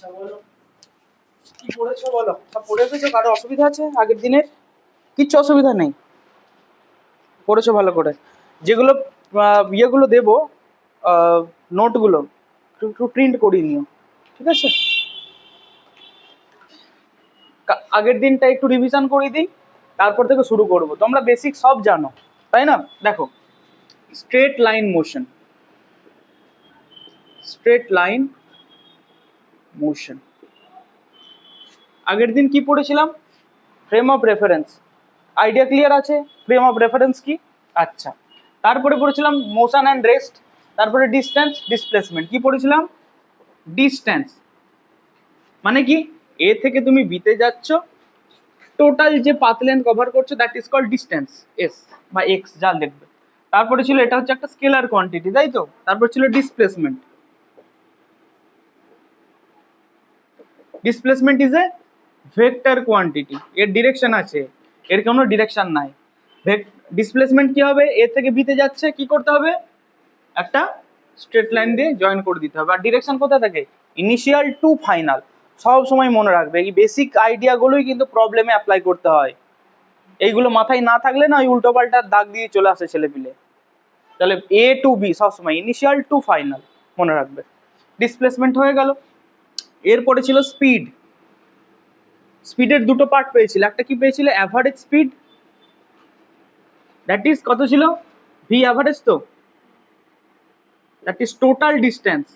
আচ্ছা বলো, কি পড়েছো বলো। সব পড়ে এসেছো? কারো অসুবিধা আছে আগের দিনের? কিচ্ছু অসুবিধা নেই, পড়েছো ভালো করে। যেগুলো ইয়েগুলো দেবো, নোটগুলো একটু প্রিন্ট করিয়ে নিও, ঠিক আছে? আগের দিনটা একটু রিভিশন করে দিই, তারপর থেকে শুরু করব। তোমরা বেসিক সব জানো, তাই না? দেখো, straight line motion, straight line motion. আগের দিন কি পড়েছিলাম? Frame of reference. Idea clear আছে ফ্রেম অফ রেফারেন্স কি? আচ্ছা, তারপরে পড়েছিলাম মোশন অ্যান্ড রেস্ট, তারপরে ডিস্টেন্স ডিসপ্লেসমেন্ট। কি পড়েছিলাম? ডিস্টেন্স মানে কি? এ থেকে তুমি বিতে যাচ্ছ, টোটাল যে পাথ লেন্থ কভার করছো that is called distance, s বা এক্স যা লিখবে। তারপরে ছিল এটা হচ্ছে একটা স্কেলার কোয়ান্টিটি, তাই তো? তারপর ছিল displacement. Displacement is a vector quantity, এর ডিরেকশন আছে, এর কোনো ডিরেকশন নাই। ডিসপ্লেসমেন্ট কি হবে? এ থেকে বিতে যাচ্ছে, কি করতে হবে? একটা স্ট্রেট লাইন দিয়ে জয়েন করে দিতে হবে। আর ডিরেকশন কোথা থেকে? Initial to final. সব সময় মনে রাখবে, এই বেসিক আইডিয়াগুলোই কিন্তু প্রবলেমে অ্যাপ্লাই করতে হয়। এইগুলো মাথায় না থাকলে না, ওই উল্টো পাল্টা দাগ দিয়ে চলে আসে ছেলেপিলে। তাহলে এ টু বি সবসময় ইনিশিয়াল টু ফাইনাল মনে রাখবে। ডিসপ্লেসমেন্ট হয়ে গেল। এরপরে ছিল স্পিড। স্পিডের দুটো পার্ট পেয়েছিল, একটা কি পেয়েছিল? অ্যাভারেজ স্পিড, দ্যাট ইজ কত ছিল? V average. তো দ্যাট ইজ টোটাল ডিস্টেন্স।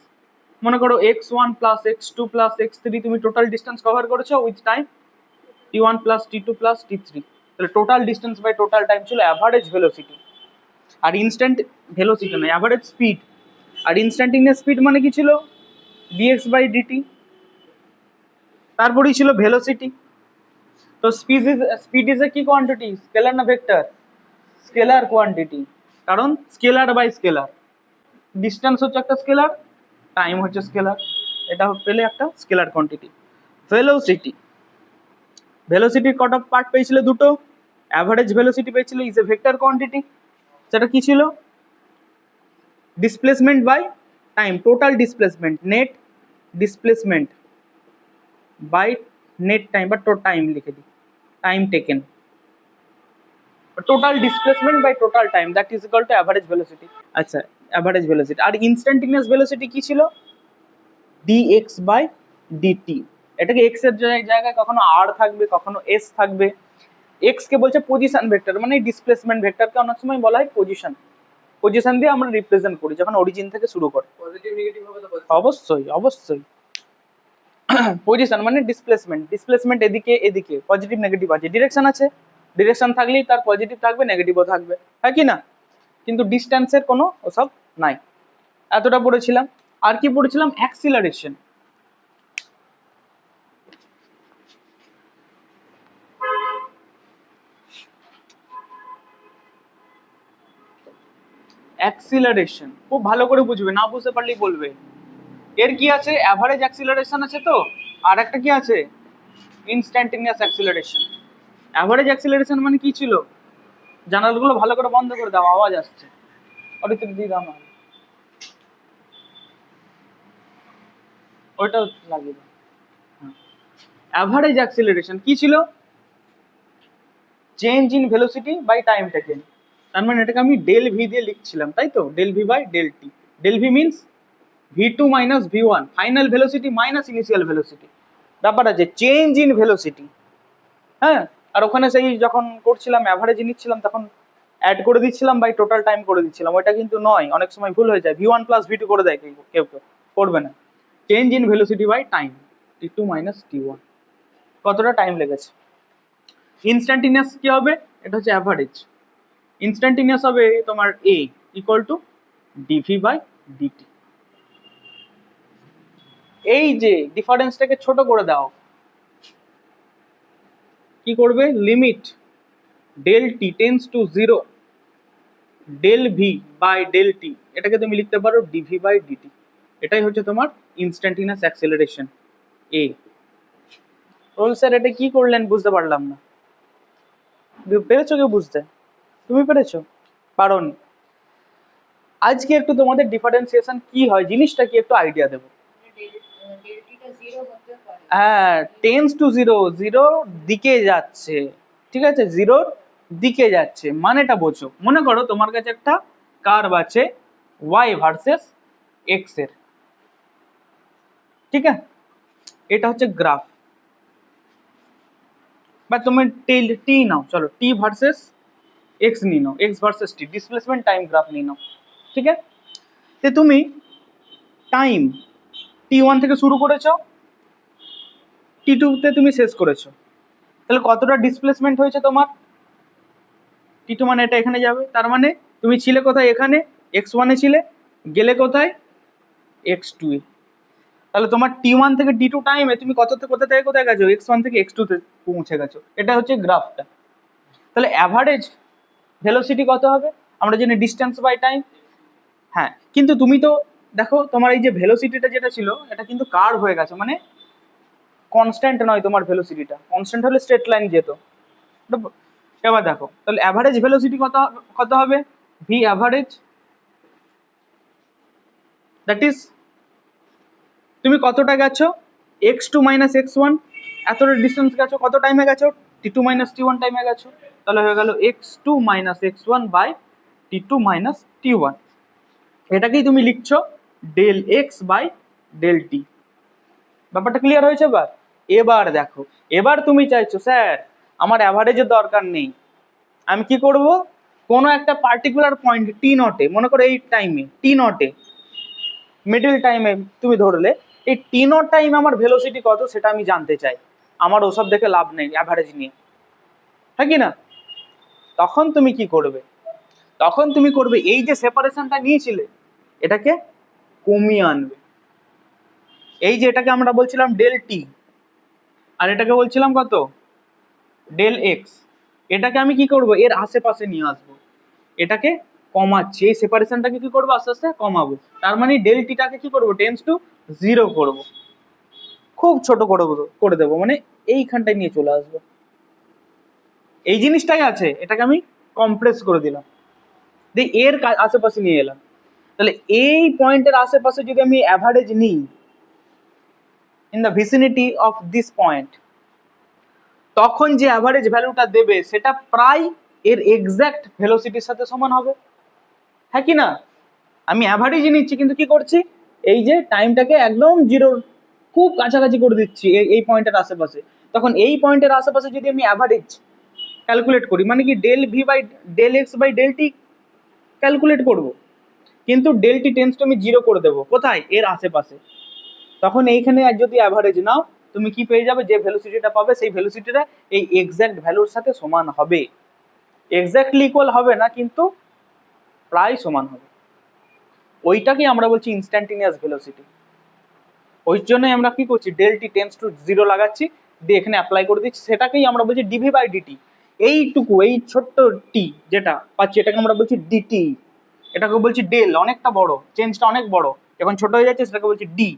মনে করো x1 plus x2 plus x3, তুমি টোটাল ডিস্টেন্স কভার করেছো with time t1 plus t2 plus t3। তাহলে total distance by total time ছিল অ্যাভারেজ ভেলোসিটি। আর ইনস্ট্যান্ট ভেলোসিটি নয়, অ্যাভারেজ স্পিড। আর ইনস্ট্যান্টিনিয়াস স্পিড মানে কি ছিল? dx by dt। তারপরেই ছিল ভেলোসিটি। তো স্পিড ইজ এ কি কোয়ান্টিটি? স্কেলার না ভেক্টর? স্কেলার কোয়ান্টিটি, কারণ স্কেলার বাই স্কেলার। ডিস্টেন্স হচ্ছে একটা স্কেলার, টাইম হচ্ছে স্কেলার, এটা পেলে একটা স্কেলার কোয়ান্টিটি। ভেলোসিটি, ভেলোসিটির কটা পার্ট পেয়েছিল? দুটো। অ্যাভারেজ ভেলোসিটি পেয়েছিল, ইজ এ ভেক্টর কোয়ান্টিটি। সেটা কি ছিল? Displacement by time, total displacement, net displacement by net time বা টাইম লিখে দিই, time taken. Total displacement by total time that is equal to average velocity. আচ্ছা, অ্যাভারেজ ভেলোসিটি। আর instantaneous velocity কি ছিল? dx by dt। এটাকে x এর জায়গায় কখনো r থাকবে, কখনো s থাকবে। x কে বলছে পজিশন ভেক্টর, মানে ডিসপ্লেসমেন্ট ভেক্টরকে অনেক সময় বলা হয় পজিশন। পজিশন দিয়ে আমরা রিপ্রেজেন্ট করি যখন অরিজিন থেকে শুরু করে। পজিটিভ নেগেটিভ হবে তো? অবশ্যই অবশ্যই। পজিশন মানে ডিসপ্লেসমেন্ট, ডিসপ্লেসমেন্ট এদিকে এদিকে, পজিটিভ নেগেটিভ আছে, ডিরেকশন আছে, ডিরেকশন থাকলেই তার পজিটিভ থাকবে নেগেটিভও থাকবে, হ্যাঁ কি না? কিন্তু ডিস্টেন্সের কোনো ওসব নাই। এতটা পড়েছিলাম। আর কি পড়েছিলাম? অ্যাক্সিলারেশন। অ্যাক্সিলারেশন খুব ভালো করে বুঝবে, না বুঝতে পারলেই বলবে। এর কি আছে? অ্যাভারেজ অ্যাক্সিলারেশন আছে তো, আর একটা কি আছে? Instantaneous acceleration. অ্যাভারেজ অ্যাক্সিলারেশন মানে কি ছিল? জানালাগুলো ভালো করে বন্ধ করে দাও, আওয়াজ আসছে। অরিত্র দিয়ে দাও না, ওইটা লাগিয়ে দাও। অ্যাভারেজ অ্যাক্সিলারেশন কি ছিল? Change in velocity by time taken. তার মানে এটাকে আমি ডেল ভি দিয়ে লিখছিলাম, তাই তো? Del v by del t. Del v means v2 minus v1, final velocity minus initial velocity. ব্যাপার আছে চেঞ্জ ইন ভেলোসিটি, হ্যাঁ। আর ওখানে সেই যখন করছিলাম অ্যাভারেজ নিচ্ছিলাম তখন অ্যাড করে দিচ্ছিলাম বাই টোটাল টাইম করে দিচ্ছিলাম, ওইটা কিন্তু নয়, অনেক সময় ভুল হয়ে যায়, v1 প্লাস v2 করে দেয় কেউ কেউ, করবে না। Change in velocity by time, t2 minus t1, কতটা টাইম লেগেছে। ইনস্ট্যান্টিনিয়াস কি হবে? এটা হচ্ছে অ্যাভারেজ। ইনস্ট্যান্টিনিয়াস হবে তোমার a equal to dv by dt. এই যে ডিফারেন্সটাকে ছোট করে দাও, কি করবে? Limit del t tends to zero, del v by del t, এটাকে তুমি লিখতে পারো ডিভি বাই ডিটি। এটাই হচ্ছে তোমার ইনস্ট্যান্টিনিয়াস অ্যাক্সেলারেশন এ। রোল স্যার এটা কি করলেন বুঝতে পারলাম না। পেরেছো কেউ বুঝতে? তুমি পেরেছো? পারোনি। আজকে একটু তোমাদের ডিফারেন্সিয়েশন কি হয় জিনিসটা কি একটু আইডিয়া দেবো। হ্যাঁ, টেন্স টু জিরো, জিরোর দিকে যাচ্ছে, ঠিক আছে, জিরোর দিকে যাচ্ছে, মানেটা বোঝো। মনে করো তোমার কাছে একটা কার্ভ আছে ওয়াই ভার্সেস এক্স এর, ঠিক আছে, এটা হচ্ছে গ্রাফ, বা তুমি টি নাও, চলো টি ভার্সেস এক্স নিয়ে নাও, x versus t, displacement time graph নিয়ে নাও, ঠিক আছে। তো তুমি টাইম T1 থেকে শুরু করেছো, T2 তে তুমি শেষ করেছো, তাহলে কতটা ডিসপ্লেসমেন্ট হয়েছে তোমার? T2 মানে এটা এখানে যাবে, তার মানে তুমি ছিলে কোথায়? এখানে x1 এ ছিলে, গেলে কোথায়? x2 এ। তাহলে তোমার T1 থেকে T2 টাইমে তুমি কোথা থেকে কোথায় গেছো? x1 থেকে x2 তে পৌঁছে গেছো। এটা হচ্ছে গ্রাফটা। তাহলে অ্যাভারেজ ভেলোসিটি কত হবে? আমরা জানি ডিস্টেন্স বাই টাইম। হ্যাঁ, কিন্তু তুমি তো দেখো তোমার এই যে ভেলোসিটিটা যেটা ছিল এটা কিন্তু কার্ভ হয়ে গেছে, মানে কনস্ট্যান্ট নয়। তোমার ভেলোসিটিটা কনস্ট্যান্ট হলে স্ট্রেট লাইন যেত। এবার দেখো তাহলে অ্যাভারেজ ভেলোসিটি কত হবে? ভি অ্যাভারেজ, দ্যাট ইজ তুমি কতটা গেছো? x2 মাইনাস x1, এতটা ডিস্টেন্স গেছো, কত টাইমে গেছো? t2 মাইনাস t1 টাইমে গেছো। তাহলে হয়ে গেল x2 minus x1 by t2 minus t1। এটাকেই তুমি লিখছো del x by del t. ব্যাপারটা ক্লিয়ার হয়েছে? এবার দেখো, এবার তুমি চাইছো স্যার আমার অ্যাভারেজের দরকার নেই, আমি কি করব? কোনো একটা পার্টিকুলার পয়েন্ট টি নটে, মনে করো এই টাইমে টি নটে, মিডল টাইমে তুমি ধরলে, এই টি নট টাইমে আমার ভেলোসিটি কত সেটা আমি জানতে চাই। আমার ওসব দেখে লাভ নেই অ্যাভারেজ নিয়ে, হ্যাঁ কি না? তখন তুমি কি করবে? তখন তুমি করবে এই যে সেপারেশনটা নিয়েছিলে এটাকে কমিয়ে আনবে। এই যে এটাকে আমরা বলছিলাম ডেল টি, আর এটাকে বলছিলাম কত? Del x. এটাকে আমি কি করব? এর আশেপাশে নিয়ে আসবো, এটাকে কমাচ্ছি, এই সেপারেশনটাকে কি করবো? আস্তে আস্তে কমাবো। তার মানে ডেল টিটাকে কি করবো? টেন্স টু জিরো করবো, খুব ছোট করে দেবো, মানে এইখানটায় নিয়ে চলে আসবো। এই জিনিসটাই আছে, এটাকে আমি কম্প্রেস করে দিলাম, দিয়ে এর আশেপাশে নিয়ে এলাম। তাহলে এই পয়েন্টের আশেপাশে যদি আমি অ্যাভারেজ নিই, in the vicinity of this point, তখন যে অ্যাভারেজ ভ্যালুটা দেবে সেটা প্রায় এর এক্সাক্ট ভেলোসিটির সাথে সমান হবে, হ্যাঁ কি না? আমি অ্যাভারেজই নিচ্ছি কিন্তু কি করছি? এই যে টাইমটাকে একদম জিরোর খুব কাছাকাছি করে দিচ্ছি এই পয়েন্টের আশেপাশে। তখন এই পয়েন্টের আশেপাশে যদি আমি অ্যাভারেজ ক্যালকুলেট করি, মানে কি del v by del x by del t calculate করব, কিন্তু ডেল টি টেন্স টু আমি জিরো করে দেবো কোথায়? এর আশেপাশে। তখন এইখানে যদি অ্যাভারেজ নাও, তুমি কি পেয়ে যাবে? যে ভেলোসিটিটা পাবে সেই ভেলোসিটিটা এই এক্সাক্ট ভ্যালুর সাথে সমান হবে। এক্স্যাক্টলি ইকুয়াল হবে না, কিন্তু প্রায় সমান হবে। ওইটাকেই আমরা বলছি ইনস্ট্যান্টিনিয়াস ভেলোসিটি। ওই জন্যই আমরা কি করছি? Del t tends to zero লাগাচ্ছি, দিয়ে এখানে অ্যাপ্লাই করে দিচ্ছি, সেটাকেই আমরা বলছি ডিভি বাই ডিটি। এইটুকু, এই ছোট্ট টি যেটা পাচ্ছি এটাকে আমরা বলছি ডিটি, এটাকে বলছি ডেল, অনেকটা বড়, চেঞ্জটা অনেক বড়, যখন ছোট হয়ে যাচ্ছে সেটাকে বলছি ডি।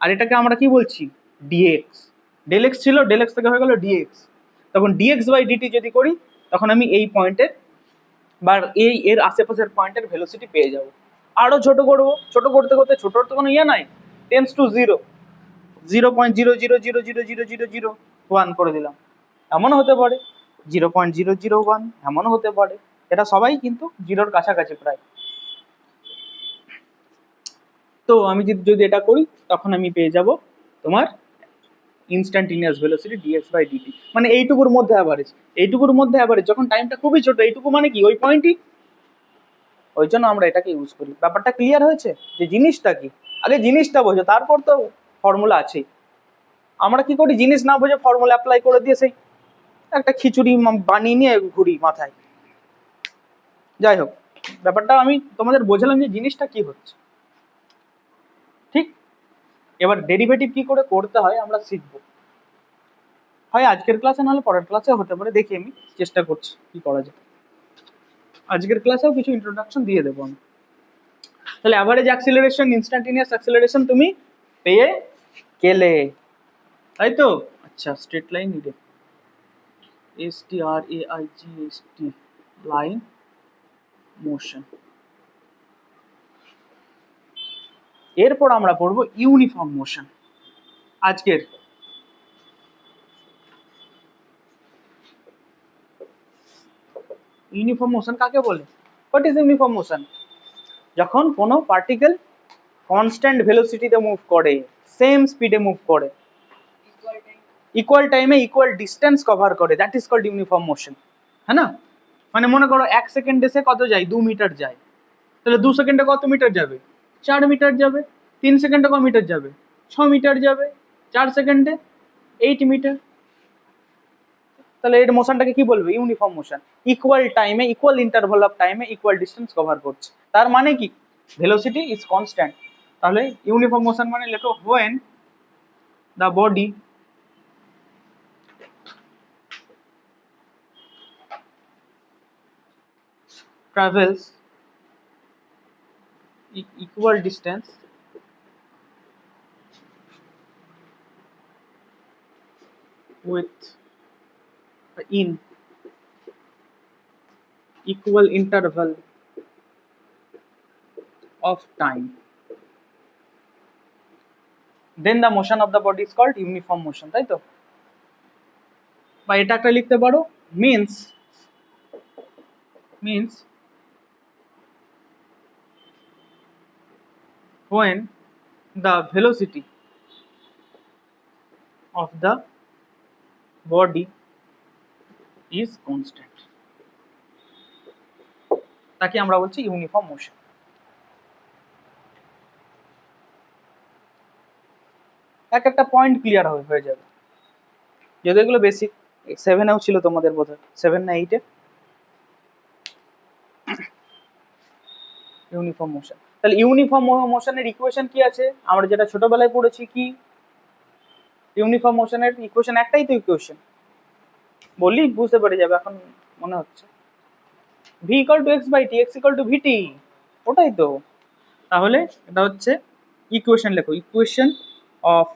আর এটাকে আমরা কি বলছি? ডিএক্স। ডেল এক্স ছিল, ডেল এক্স থেকে হয়ে গেল ডিএক্স। তখন ডিএক্স বাই ডিটি যদি করি, তখন আমি এই পয়েন্টের বা এর আশেপাশের পয়েন্টের ভেলোসিটি পেয়ে যাব। আরো ছোট করবো, ছোট করতে করতে ছোটর তো কোনো ইয়ে নাই, টেন্স টু জিরো, 0.000000001 করে দিলাম, এমনও হতে পারে 0.001, এমনও হতে পারে। এটা সবাই কিন্তু জিরোর কাছাকাছি প্রায়। তো আমি যদি এটা করি, তখন আমি পেয়ে যাব তোমার instantaneous velocity dx by DT, মানে এইটুকুর মধ্যে অ্যাভারেজ। এইটুকুর মধ্যে অ্যাভারেজ যখন টাইমটা খুবই ছোট, এইটুকু মানে কি? ওই পয়েন্টই। ওই জন্য আমরা এটাকে ইউজ করি। ব্যাপারটা ক্লিয়ার হয়েছে যে জিনিসটা কি? আগে জিনিসটা বোঝো, তারপর তো ফর্মুলা আছে। আমরা কি করি? জিনিস না বুঝে ফর্মুলা অ্যাপ্লাই করে দিয়ে সেই একটা খিচুড়ি বানিয়ে নিয়ে ঘুরি মাথায়। যাই হোক, ব্যাপারটা আমি তোমাদের বোঝালাম যে জিনিসটা কি হচ্ছে, ঠিক? এবার ডেরিভেটিভ কি করে করতে হয় আমরা শিখবো, হয় আজকের ক্লাসে নাহলে পরের ক্লাসে হতে পারে, দেখি আমি চেষ্টা করছি কি করা যায়। আজকের ক্লাসেও কিছু ইন্ট্রোডাকশন দিয়ে দেবো আমি। তাহলে অ্যাভারেজ অ্যাক্সিলারেশন, ইনস্ট্যান্টিনিয়াস অ্যাক্সিলারেশন তুমি পেয়ে গেলে, তাই তো? আচ্ছা, স্ট্রেট লাইন নিডে, STRAIGST, লাইন মোশন। এরপর আমরা পড়বো ইউনিফর্ম মোশন। আজকের ইউনিফর্ম মোশন কাকে বলে? What is uniform motion? যখন কোনো পার্টিকেল কনস্ট্যান্ট ভেলোসিটিতে মুভ করে, সেম স্পিডে মুভ করে, ইকুয়াল টাইমে ইকুয়াল ডিস্টেন্স কভার করে, that is called uniform motion. হ্যাঁ না? মানে মনে করো 1 সেকেন্ডে সে কত যায়? 2 মিটার যায়। তাহলে 2 সেকেন্ডে কত মিটার যাবে? 4 মিটার যাবে। 3 সেকেন্ডে কত মিটার যাবে? 6 মিটার যাবে। 4 সেকেন্ডে 8 মিটার। তাহলে এর মোশনটাকে কি বলবে? Uniform motion. ইকুয়াল টাইমে ইকুয়াল ইন্টারভাল অফ টাইমে ইকুয়াল ডিস্টেন্স কভার করছে, তার মানে কি? Velocity is constant. তাহলে ইউনিফর্ম মোশন মানে লেখো when the body travels equal distance with in equal interval of time, then the motion of the body is called uniform motion, তাই তো? বা এটা একটা লিখতে পারো, means when the velocity of the body is constant, তাকে আমরা বলছি ইউনিফর্ম মোশন। একটা পয়েন্ট ক্লিয়ার হয়ে যাবে, যদি এগুলো বেসিক 7এও ছিল তোমাদের, বোধহয় 7 না 8-এ, ইউনিফর্ম মোশন। তাহলে ইউনিফর্ম মোশনের ইকুয়েশন কি আছে? আমরা যেটা ছোটবেলায় পড়েছি, কি ইউনিফর্ম মোশনের ইকুয়েশন? একটাই তো ইকুয়েশন, বললি বুঝতে পেরে যাবে, এখন মনে হচ্ছে v equal to x by t, x equal to v t, ওটাই তো। তাহলে এটা হচ্ছে ইকুয়েশন, লেখো equation of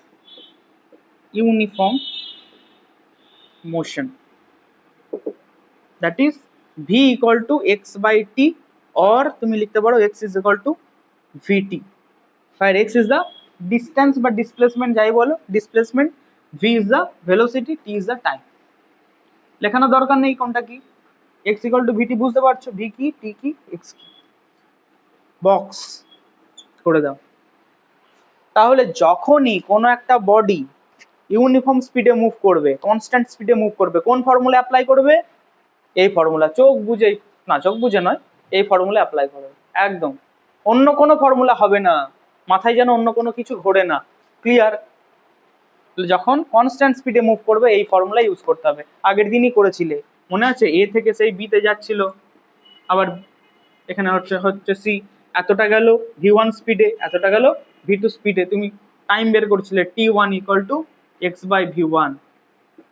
uniform motion, that is v equal to x by t, or তুমি লিখতে পারো x is equal to vt, where x is the distance বা displacement, যাই বলো displacement, v is the velocity, t is the time। লেখানোর দরকার নেই কোনটা কি। x equal to vt বুঝতে পারছো, v কি, t কি, x কি, বক্স করে দাও। তাহলে যখনই কোনো একটা বডি ইউনিফর্ম স্পিডে মুভ করবে, কনস্ট্যান্ট স্পিডে মুভ করবে, কোন ফর্মুলা অ্যাপ্লাই করবে? এই ফর্মুলা, চোখ বুঝে না, চোখ বুঝে নয়, এই ফর্মুলা অ্যাপ্লাই করবে একদম, অন্য কোনো ফর্মুলা হবে না, মাথায় যেন অন্য কোনো কিছু ঘোরে না, ক্লিয়ার? যখন কনস্ট্যান্ট স্পিডে মুভ করবে এই ফর্মুলা ইউজ করতে হবে। আগের দিনই করেছিলে, মনে আছে? এ থেকে সেই বিতে যাচ্ছিল, আবার এখানে হচ্ছে সি, এতটা গেল v1 স্পিডে, এতটা গেল v2 স্পিডে, তুমি টাইম বের করছিলে t1 equal to x by v1,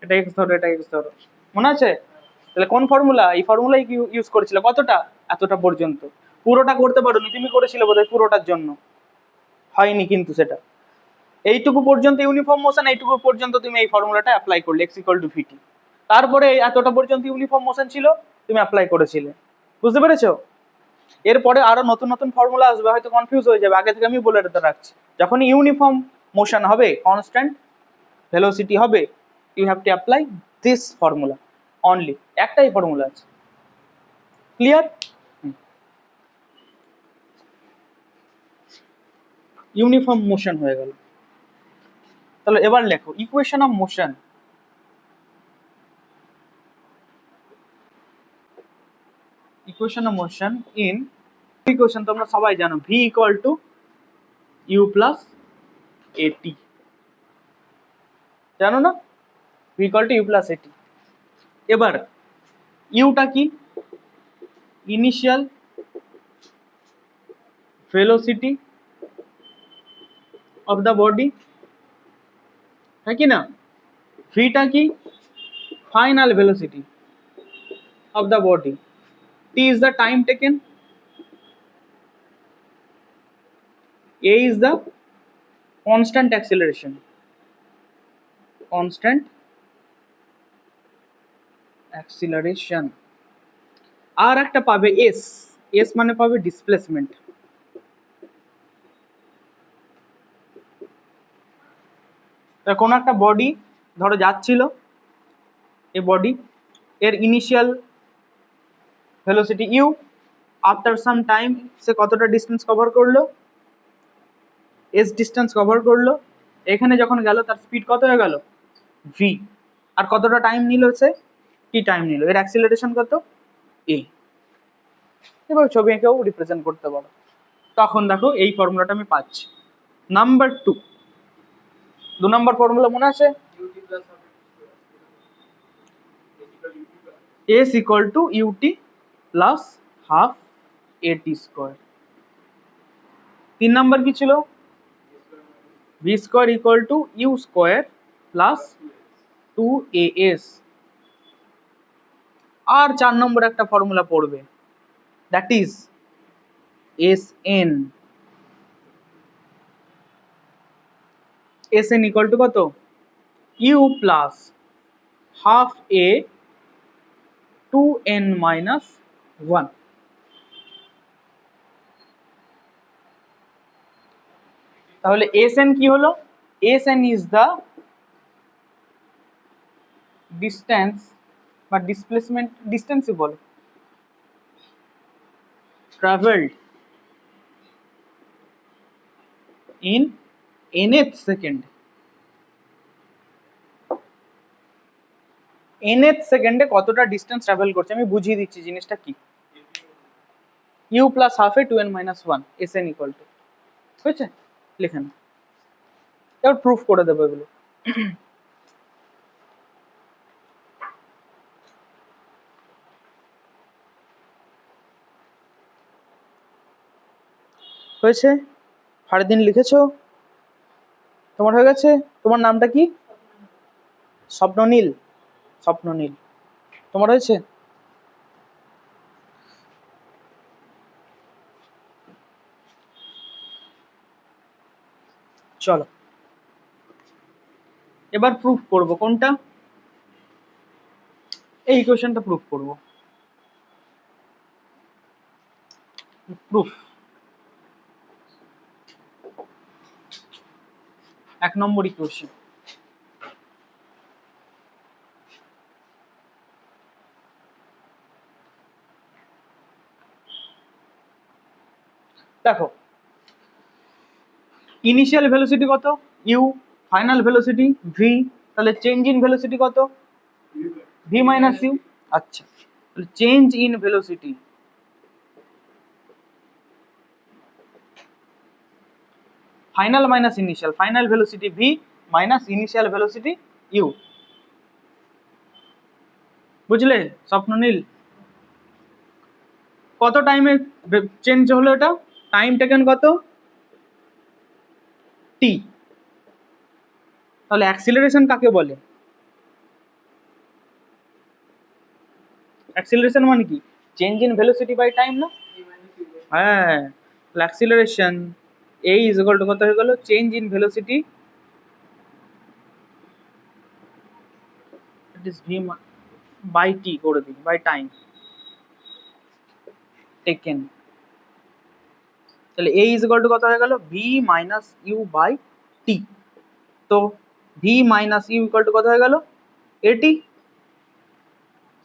এটা এক্স ধরো, এটা এক্স ধরো, মনে আছে? তাহলে কোন ফর্মুলা? এই ফর্মুলাই ইউজ করেছিলে, কতটা? এতটা পর্যন্ত। পুরোটা করতে পারোনি, তুমি করেছিলে বোধহয় পুরোটার জন্য, হয়নি কিন্তু সেটা। এইটুকু পর্যন্ত ইউনিফর্ম মোশন, এইটুকু পর্যন্ত তুমি এই ফর্মুলাটা অ্যাপ্লাই করলে, x ইকুয়াল টু ভিটি। তারপরে এতটা পর্যন্ত ইউনিফর্ম মোশন ছিল, তুমি অ্যাপ্লাই করেছিলে, বুঝতে পেরেছো? এরপরে আরো নতুন নতুন ফর্মুলা আসবে, হয়তো কনফিউজ হয়ে যাবে, আগে থেকে আমি বলে রাখছি। যখন ইউনিফর্ম মোশন হবে, কনস্ট্যান্ট ভেলোসিটি হবে, you have to apply this formula only, একটাই ফর্মুলা আছে, ক্লিয়ার? ইউনিফর্ম মোশন হয়ে গেল। তাহলে এবার লেখো equation of motion. Equation of motion in, equation তোমরা সবাই জানো, v equal to u plus at, জানো না? v equal to u plus at. এবার ইউটা কি? Initial velocity of the body, হ্যাঁ কি না? ভিটা কি? Final velocity of the body, t is the time taken, a is the constant acceleration, constant acceleration, আর একটা পাবে s, s মানে পাবে ডিসপ্লেসমেন্ট, কোনো একটা বডি ধরো যাচ্ছিল, এই বডি এর initial velocity u, after some time সে কতটা ডিস্টেন্স কভার করলো, এস ডিস্টেন্স কভার করলো, এখানে যখন গেল তার স্পিড কত হয়ে গেল ভি, আর কতটা টাইম নিল সে কি টাইম নিল, এর অ্যাক্সিলারেশন কত এ। এবার ছবি এঁকেও রিপ্রেজেন্ট করতে পারো। তখন দেখো এই ফর্মুলাটা আমি পাচ্ছি। নাম্বার 2, 2 নম্বর ফর্মুলা মনে আছে, s equal to ut plus half at square। 3 নম্বর কি ছিল, v square equal to u square plus 2as। আর 4 নম্বর একটা ফর্মুলা পড়বে, that is sn। sn equal to কত, u plus half a 2n minus 1। তাহলে sn কি হলো, sn is the distance বা displacement, distance বলে, traveled in nth second। nth সেকেন্ডে কতটা ডিস্টেন্স ট্রাভেল করছে, আমি বুঝিয়ে দিচ্ছি জিনিসটা কি। u plus half A 2n minus 1 sn equal to, হয়েছে, লিখে না, এবার প্রুফ করে দেবো এগুলো। হয়েছে, ফারদিন লিখেছো, তোমার হয়ে গেছে, তোমার নামটা কি, স্বপ্ননীল, স্বপ্ননীল, তোমার হয়েছে। চলো এবার প্রুফ করব, কোনটা, এই ইকুয়েশনটা প্রুফ করব। প্রুফ 1 নম্বর ইকুয়েশন, দেখো ইনিশিয়াল ভেলোসিটি কত ইউ, ফাইনাল ভেলোসিটি ভি, তাহলে চেঞ্জ ইন ভেলোসিটি কত ভি মাইনাস ইউ। আচ্ছা, তাহলে change in velocity final minus initial, final velocity v minus initial velocity u, বুঝলে স্বপ্ননীল। কত টাইমে চেঞ্জ হলো এটা, টাইম টেকেন কত টি। তাহলে অ্যাক্সিলারেশন কাকে বলে, অ্যাক্সিলারেশন মানে কি, change in velocity by time না, হ্যাঁ, acceleration a is equal to কত হয়ে গেল, change in velocity it is v by t করে দিই, বাই টাইম টেকেন। তাহলে a ইজ ইকুয়াল টু কত হয়ে গেল, v minus u by t. তো v minus u equal to কত হয়ে গেল a t.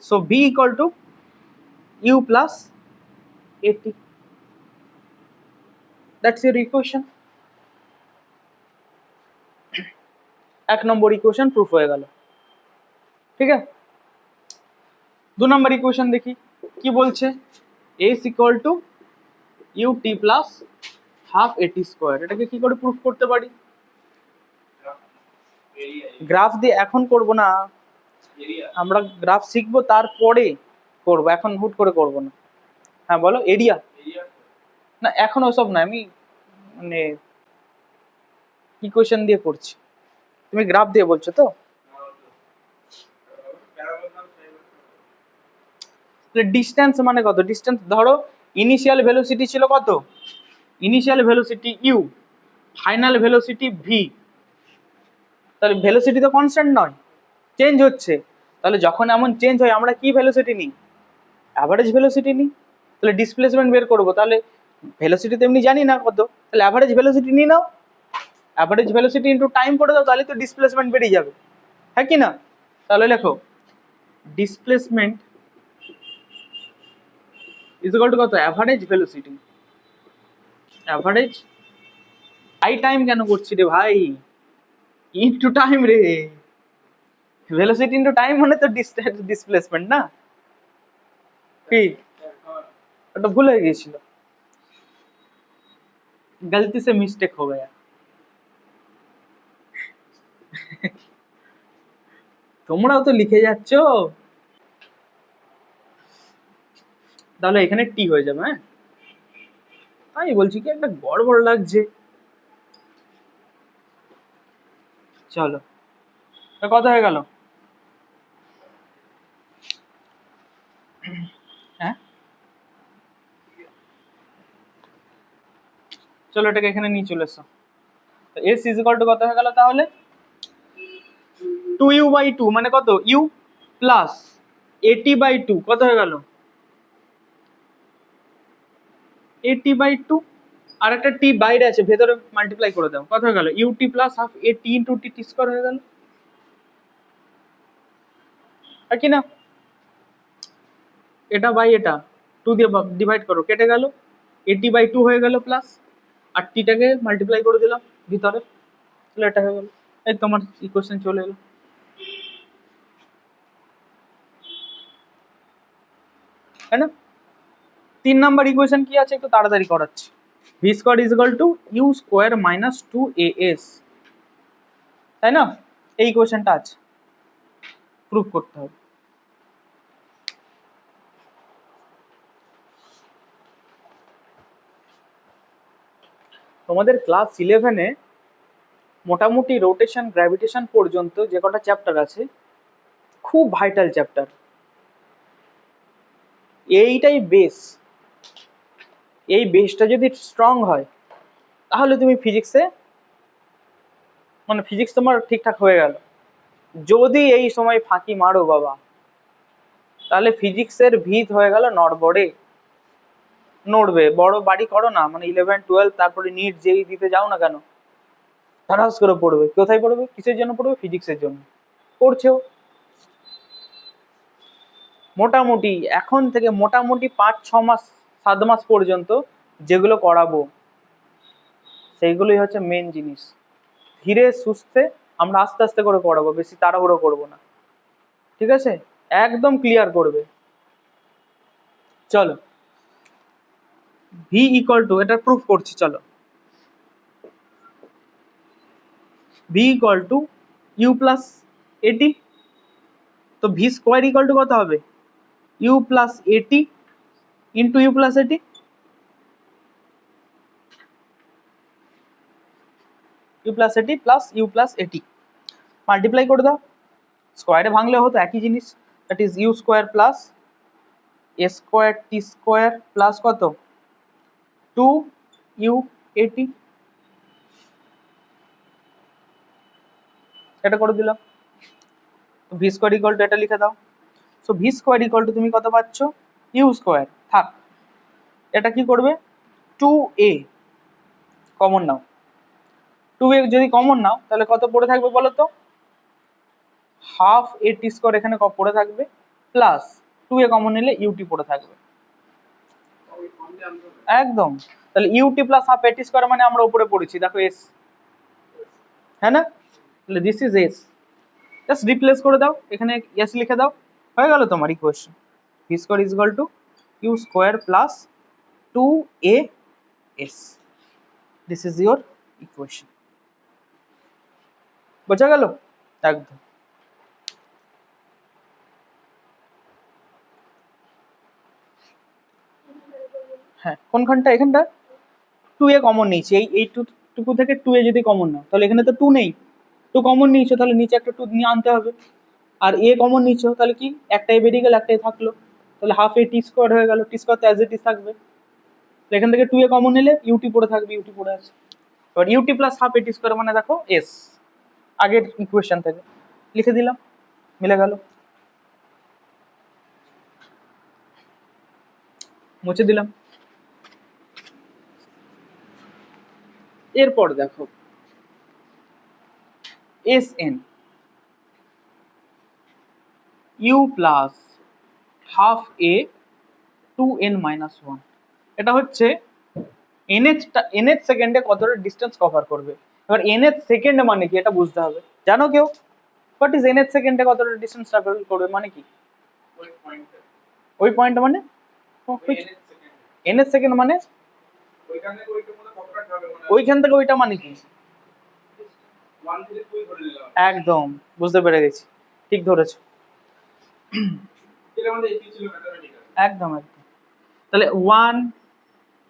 So v equal to u plus a t, that's your equation. 1 number equation proof হয়ে গেল, ঠিক আছে। 2 নম্বর ইকুয়েশন দেখি কি বলছে, s equal to U T plus half এটি স্কোয়ার। এটাকে কি করে প্রুফ করতে পারি, গ্রাফ দিয়ে এখন করব না, আমরা গ্রাফ শিখবো তারপরে করব, এখন হুট করে করব না। হ্যাঁ বলো, এরিয়া না, এখন ওসব না, আমি মানে ইকুয়েশন দিয়ে করছি, তুমি গ্রাফ দিয়ে বলছো তো। ডিস্টেন্স মানে কত, ডিস্টেন্স ধরো ইনিশিয়াল ভেলোসিটি ছিল কত, initial velocity u, final velocity v. তাহলে ভেলোসিটি তো কনস্ট্যান্ট নয়, চেঞ্জ হচ্ছে। তাহলে যখন এমন চেঞ্জ হয় আমরা কি ভেলোসিটি নিই, অ্যাভারেজ ভেলোসিটি নিই। তাহলে ডিসপ্লেসমেন্ট বের করবো, তাহলে ভেলোসিটি তো এমনি জানি না কত, তাহলে অ্যাভারেজ ভেলোসিটি নিয়ে নাও। অ্যাভারেজ ভেলোসিটি ইন্টু টাইম করে দাও, তাহলে তো ডিসপ্লেসমেন্ট বেরিয়ে যাবে, হ্যাঁ কি না? তাহলে লেখো ডিসপ্লেসমেন্ট ইজ ইকুয়াল টু কত, average velocity, average I time কেন করছি রে ভাই, ইন্টু টাইম রে, ভেলোসিটি ইন্টু টাইম মানে তো ডিসপ্লেসমেন্ট না, কি ওটা ভুল হয়ে গিয়েছিল, गलती से मिस्टेक हो गया। তোমরাও তো লিখে যাচ্ছ, তাহলে এখানে টি হয়ে যাবে। হ্যাঁ আমি বলছি কি একটা গড়বড় লাগছে। চলো কত হয়ে গেল, হ্যাঁ চলো এটাকে এখানে নিয়ে চলে এসো। এস ইজ ইকুয়াল টু কত হয়ে গেল তাহলে, 2u/2 মানে কত, ইউ প্লাস AT/2 কত হয়ে গেল, AT/2, আর একটা টি বাইরে আছে, ভেতরে মাল্টিপ্লাই করে দাও, কত হয়ে গেল, UT plus half AT into T square হয়ে গেল, আর কি না? এটা বাই এটা 2 দিয়ে ডিভাইড করো, কেটে গেল, AT/2 হয়ে গেল প্লাস, আর টিটাকে মাল্টিপ্লাই করে দিলাম ভিতরে, তাহলে এটা হয়ে গেল, এই তোমার ইকুয়েশন চলে এলো, তাই না? 3 নাম্বার ইকুয়েশন কি আছে একটু তাড়াতাড়ি করাচ্ছি, v square is equal to u square minus 2AS, তাই না? এই ইকুয়েশনটা আছে, প্রুফ করতে হবে। তোমাদের ক্লাস 11-এ মোটামুটি রোটেশন গ্র্যাভিটেশন পর্যন্ত যে কটা চ্যাপ্টার আছে খুব ভাইটাল চ্যাপ্টার, এইটাই বেস, এই বেসটা যদি স্ট্রং হয় তাহলে তুমি ফিজিক্সে মানে ফিজিক্স তোমার ঠিকঠাক হয়ে গেল। যদি এই সময় ফাঁকি মারো বাবা, তাহলে ফিজিক্সের ভিত হয়ে গেল নড়বড়ে, নড়বে, বড় বাড়ি করো না, মানে 11-12 তারপরে নিট যেই দিতে যাও না কেন, ধারাস করে পড়বে, কোথায় পড়বে, কিসের জন্য পড়বে, ফিজিক্সের জন্য পড়ছেও। মোটামুটি এখন থেকে মোটামুটি 5-6 মাস 7 মাস পর্যন্ত যেগুলো করাবো সেইগুলোই হচ্ছে মেন জিনিস, ধীরে সুস্থে আমরা আস্তে আস্তে করে করাবো, বেশি তাড়াহুড়ো করবো না, ঠিক আছে? একদম ক্লিয়ার করবে। চলো ভি ইকুয়াল টু, এটা প্রুফ করছি, চলো v equal to u plus at, তো ভি স্কোয়ার ইকুয়াল টু কত হবে, u plus at into u plus at, u plus at plus u plus at, multiply করে দাও, স্কোয়ারে ভাঙলে হতো একই জিনিস, that is u square plus a square t square plus কত 2u/AT, এটা করে দিলাম, ভি স্কোয়ার ইকুয়াল টু এটা লিখে দাও, so V square equal two তুমি কত পাচ্ছ, ইউ স্কোয়ার থাক, এটা কি করবে 2a কমন নাও, 2a যদি কমন নাও তাহলে কত পড়ে থাকবে বলো তো, হাফ AT স্কোয়ার এখানে পড়ে থাকবে প্লাস 2a কমন নিলে ইউটি পড়ে থাকবে, একদম। তাহলে ut plus half AT square মানে আমরা উপরে পড়েছি দেখো এস, হ্যাঁ না? তাহলে this is s, just replace করে দাও, এখানে এস লিখে দাও, হয়ে গেল তোমার equation, v square is equal to u square plus 2AS, this is your equation, বোঝা গেল একদম। হ্যাঁ কোনখানটা, এখানটা 2a কমন নিয়েছি, এই টুকু থেকে 2a যদি কমন নাও তাহলে এখানে তো 2 নেই, 2 কমন নিয়েছো তাহলে নিচে একটা 2 নিয়ে আনতে হবে, আর a কমন নিচ্ছ তাহলে কি একটাই বেরিয়ে গেল একটাই থাকলো, তাহলে হাফ AT স্কোয়ার হয়ে গেল, টি স্কোয়ার তো অ্যাজ ইট ইজ থাকবে, এখান থেকে 2a কমন নিলে ইউটি পড়ে থাকবে, ইউটি পড়ে আছে, এবার ut plus half AT square মানে দেখো এস, আগের ইকুয়েশন থেকে লিখে দিলাম, মিলে গেল, মুছে দিলাম। এরপর দেখো s n u plus half a two n minus one. এটা হচ্ছে nth সেকেন্ডে কতটা ডিস্টেন্স কভার করবে। এবার nth সেকেন্ড মানে কি এটা বুঝতে হবে, জানো কেউ? হোয়াট ইজ nth সেকেন্ডে কতটা ডিস্টেন্স ট্রাভেল করবে মানে কি? ওই পয়েন্ট মানে nth সেকেন্ড মানে ওইখান থেকে ওইটা মানে কি? একদম বুঝতে পেরে গেছি, ঠিক ধরেছো। একদম একদম। তাহলে 1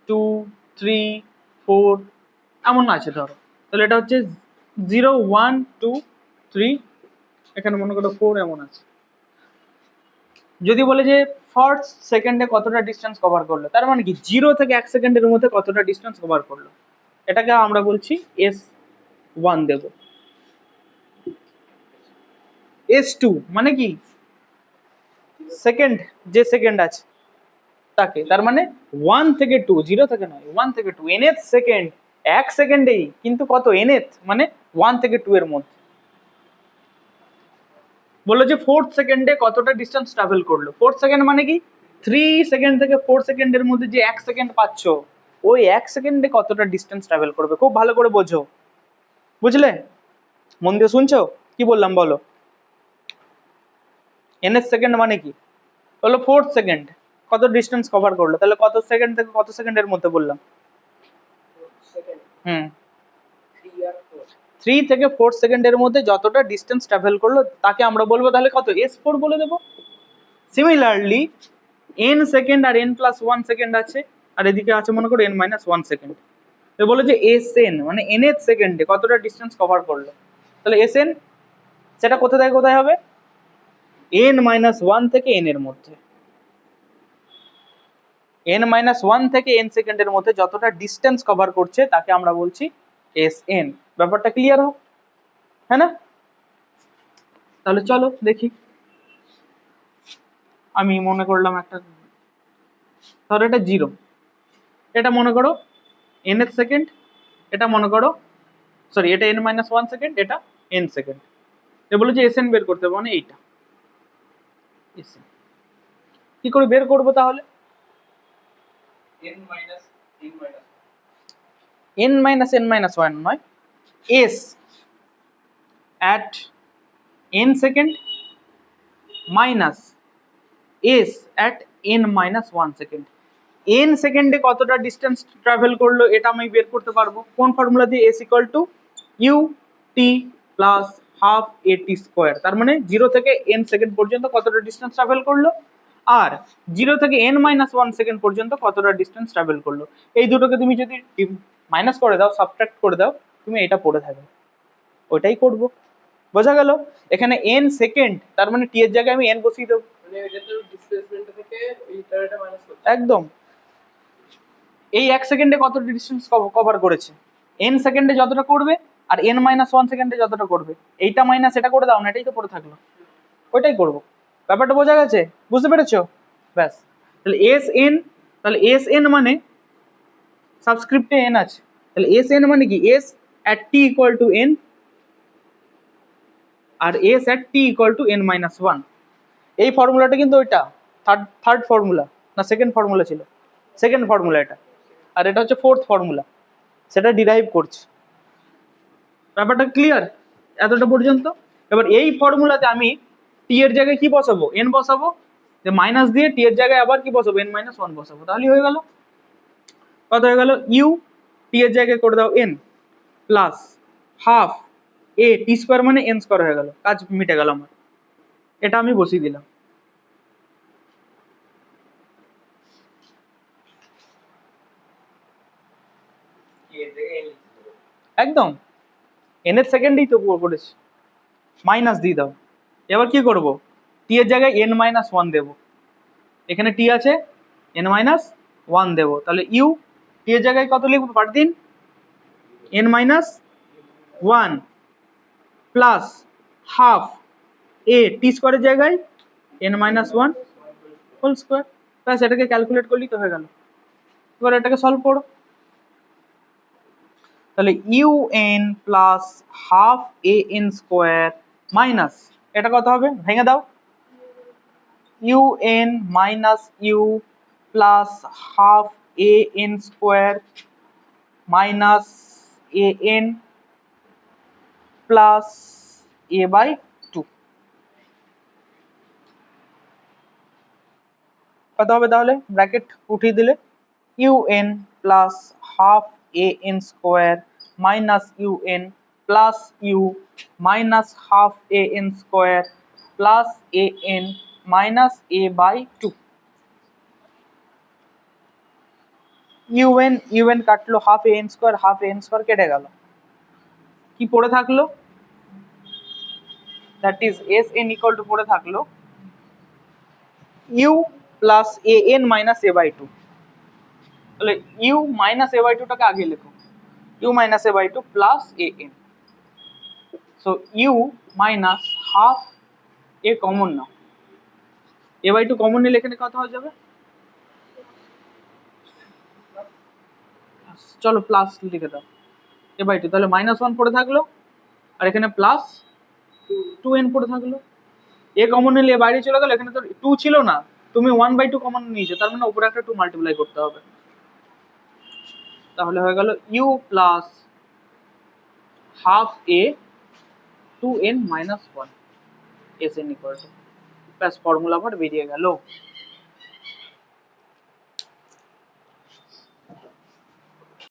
2 3 4 এমন আছে ধরো, তাহলে এটা হচ্ছে 0 1 2 3, এখানে মনে করো 4 এমন আছে। যদি বলে যে ফার্স্ট সেকেন্ডে কতটা ডিস্টেন্স কভার করলো, তার মানে কি 0 থেকে 1 সেকেন্ডের মধ্যে কতটা ডিস্টেন্স কভার করলো, এটাকে আমরা বলছি S1 দেব। S2 মানে কি সেকেন্ড, যে সেকেন্ড আছে তাকে, তার মানে 1 থেকে 2, 0 থেকে নয়, 1 থেকে 2, nth সেকেন্ড, 1 সেকেন্ডেই কিন্তু কত nth মানে 1 থেকে 2 এর মধ্যে। বললো যে ফোর্থ সেকেন্ডে কতটা ডিস্টেন্স ট্রাভেল করলো, ফোর্থ সেকেন্ড মানে কি 3 সেকেন্ড থেকে 4 সেকেন্ডের মধ্যে যে 1 সেকেন্ড পাচ্ছ, ওই 1 সেকেন্ডে কতটা ডিস্টেন্স ট্রাভেল করবে, খুব ভালো করে বোঝো, বুঝলে? মন দিয়ে শুনছো কি বললাম বলো? nth সেকেন্ড মানে কি হলো ফোর্থ সেকেন্ড কত ডিস্টেন্স কভার করলো, তাহলে কত সেকেন্ড থেকে কত সেকেন্ডের মধ্যে বললাম? হুম 3 থেকে 4 সেকেন্ডের মধ্যে যতটা ডিস্টেন্স ট্রাভেল করলো তাকে আমরা বলবো তাহলে কত, S4 বলে দেবো। সিমিলারলি n সেকেন্ড আর n প্লাস 1 সেকেন্ড আছে, আর এদিকে আছে মনে করো n মাইনাস 1 সেকেন্ড। তো বলে যে Sn মানে nth সেকেন্ডে কতটা ডিস্টেন্স কভার করলো, তাহলে Sn সেটা কোথা থেকে কোথায় হবে, n মাইনাস 1 থেকে n এর মধ্যে, n মাইনাস 1 থেকে n সেকেন্ডের মধ্যে যতটা ডিস্টেন্স কভার করছে তাকে আমরা বলছি Sn। ব্যাপারটা ক্লিয়ার হোক, হ্যাঁ না? তাহলে চলো দেখি, আমি মনে করলাম একটা, ধরো এটা 0, এটা মনে করো nth সেকেন্ড, এটা মনে করো সরি এটা n মাইনাস 1 সেকেন্ড, এটা n সেকেন্ড। এ বলে যে Sn বের করতে হবে, মানে এইটা Sn। কি করে বের করবো তাহলে? n মাইনাস n মাইনাস 1 নয়, s at n second minus s at n minus 1 second. n সেকেন্ডে কতটা ডিস্টেন্স ট্রাভেল করলো এটা আমি বের করতে পারবো কোন ফর্মুলা দিয়ে, s equal to U T plus half A T square. তার মানে 0 থেকে n সেকেন্ড পর্যন্ত কতটা ডিস্টেন্স ট্রাভেল করলো, আর 0 থেকে n মাইনাস 1 সেকেন্ড পর্যন্ত কতটা ডিস্টেন্স ট্রাভেল করলো। এই দুটোকে তুমি যদি মাইনাস করে দাও, সাবট্রাক্ট করে দাও, তুমি এটা পড়ে থাকবে, ওইটাই করব। বোঝা গেল? এখানে n সেকেন্ড, তার মানে t এর জায়গায় আমি n বসিয়ে দেবো, একদম। এই 1 সেকেন্ডে কতটা ডিস্টেন্স কভার করেছে, n সেকেন্ডে যতটা করবে আর n মাইনাস 1 সেকেন্ডে যতটা করবে, এইটা মাইনাস এটা করে দাও না, এটাই তো পড়ে থাকলো, ওইটাই করব। ব্যাপারটা বোঝা গেছে, বুঝতে পেরেছো? ব্যাস, তাহলে এস এন, তাহলে এস এন মানে সাবস্ক্রিপ্টে n আছে, তাহলে এস এন মানে কি s at t equal to n আর s at t equal to n minus 1। এই ফর্মুলাটা কিন্তু ওইটা থার্ড ফর্মুলা না সেকেন্ড ফর্মুলা ছিল, সেকেন্ড ফর্মুলা এটা, আর এটা হচ্ছে ফোর্থ ফর্মুলা, সেটা ডিরাইভ করছে। ব্যাপারটা ক্লিয়ার এতটা পর্যন্ত? এবার এই ফর্মুলাতে আমি টি এর জায়গায় কি বসাবো, n বসাবো, যে মাইনাস দিয়ে টি এর জায়গায় আবার কি বসাবো, n মাইনাস 1 বসাবো, তাহলেই হয়ে গেল। কত হয়ে গেল, ইউ টি এর জায়গায় করে দাও n প্লাস হাফ এ টি স্কোয়ার মানে n স্কোয়ার হয়ে গেল, কাজ মিটে গেল আমার। এটা আমি বসিয়ে দিলাম। একদম n এর সেকেন্ডেই তো করেছি, মাইনাস দিয়ে দাও। এবার কি করব, টি এর জায়গায় n মাইনাস 1 দেবো, এখানে টি আছে n মাইনাস 1 দেবো, তাহলে ইউ টি এর জায়গায় কত লিখবো পার দিন, n মাইনাস 1 প্লাস হাফ এ টি স্কোয়ারের জায়গায় n মাইনাস 1 হোল স্কোয়ার, ব্যাস এটাকে ক্যালকুলেট করলেই তো হয়ে গেল। এবার এটাকে সলভ করো, তাহলে un plus half a n square minus, এটা কত হবে ভেঙে দাও, un minus u plus half a n square minus a n plus a by two, কত হবে তাহলে ব্র্যাকেট উঠিয়ে দিলে un plus half a n square minus un plus u minus half a n square plus a n minus a by two. Un un কাটলো, half a n square কেটে গেল, কি পড়ে থাকলো, that is s n equal to পড়ে থাকলো u plus a n minus a by two. তাহলে u minus a by টুটাকে আগে লেখো, u minus a by two plus a n, so u minus half a common নাও, a by two common নিলে এখানে কত হয়ে যাবে, চলো প্লাস লিখে দাও এ বাই টু, তাহলে মাইনাস ওয়ান পড়ে থাকলো আর এখানে প্লাস টু এন পড়ে থাকলো, এ কমন নিলে এ বাইরে চলে গেল, এখানে তো টু ছিল না, তুমি ওয়ান বাই টু কমন নিয়েছো, তার মানে উপরে একটা টু মাল্টিপ্লাই করতে হবে, তাহলে হয়ে গেল u plus half a two n minus one s n equal to, ব্যাস ফর্মুলা আবার বেরিয়ে গেল।